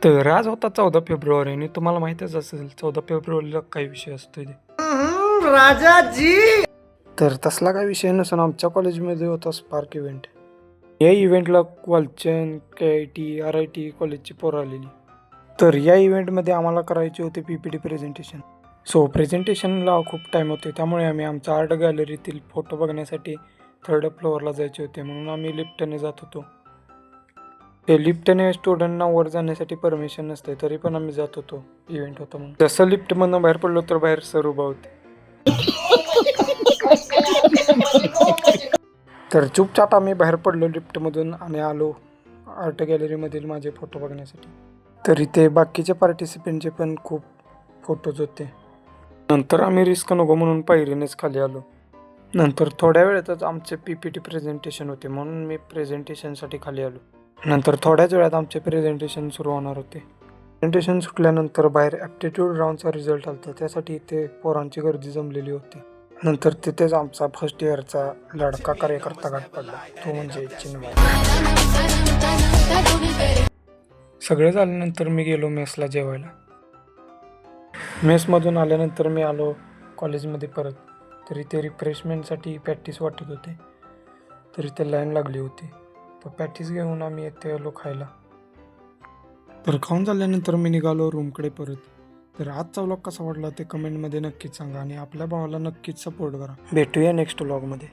तर आज होता 14 फेब्रुवारी आणि तुम्हाला माहितीच असेल 14 फेब्रुवारीला काही विषय असतो ते. राजा जी तर तसला काही विषय नसून आमच्या कॉलेजमध्ये होता स्पार्क इव्हेंट. या इव्हेंटला वालचंद KIT RIT कॉलेजची पोरं आलेली. तर या इव्हेंटमध्ये आम्हाला करायचे होते PPT प्रेझेंटेशन. सो प्रेझेंटेशनला खूप टाईम होते, त्यामुळे आम्ही आमच्या आर्ट गॅलरीतील फोटो बघण्यासाठी 3rd फ्लोअरला जायचे होते, म्हणून आम्ही लिफ्टने जात होतो. ते लिफ्टने स्टुडंटना वर जाण्यासाठी परमिशन नसते, तरी पण आम्ही जात होतो, इव्हेंट होता म्हणून. जसं लिफ्टमधनं बाहेर पडलो तर बाहेर सर उभा होते. तर चुपचाप आम्ही बाहेर पडलो लिफ्टमधून आणि आलो आर्ट गॅलरीमधील माझे फोटो बघण्यासाठी. तर इथे बाकीचे पार्टिसिपंटचे पण खूप फोटोज होते. नंतर आम्ही रिस्क नको म्हणून पायरीनेच खाली आलो. नंतर थोड्या वेळातच आमचे PPT प्रेझेंटेशन होते, म्हणून मी प्रेझेंटेशनसाठी खाली आलो. नंतर थोड्याच वेळात आमचे प्रेझेंटेशन सुरू होणार होते. प्रेझेंटेशन सुटल्यानंतर बाहेर ॲप्टिट्यूड राऊंडचा रिझल्ट आला, त्यासाठी इथे पोरांची गर्दी जमलेली होती. नंतर तिथेच आमचा फर्स्ट इयरचा लडका कार्यकर्ता गाठ पडला, तो म्हणजे चिन्मय. सगळे झाल्यानंतर मी गेलो मेसला जेवायला. मेसमधून आल्यानंतर मी आलो कॉलेजमध्ये परत. तर इथे रिफ्रेशमेंटसाठी पॅटीस वाटत होते, तर इथे लाईन लागली होती. तर पॅटीस घेऊन आम्ही येथे आलो खायला. तर खाऊन झाल्यानंतर मी निघालो रूमकडे परत. तर आजचा व्लॉग कसा वाटला ते कमेंटमध्ये नक्कीच सांगा आणि आपल्या भावाला नक्कीच सपोर्ट करा. भेटूया नेक्स्ट व्लॉगमध्ये.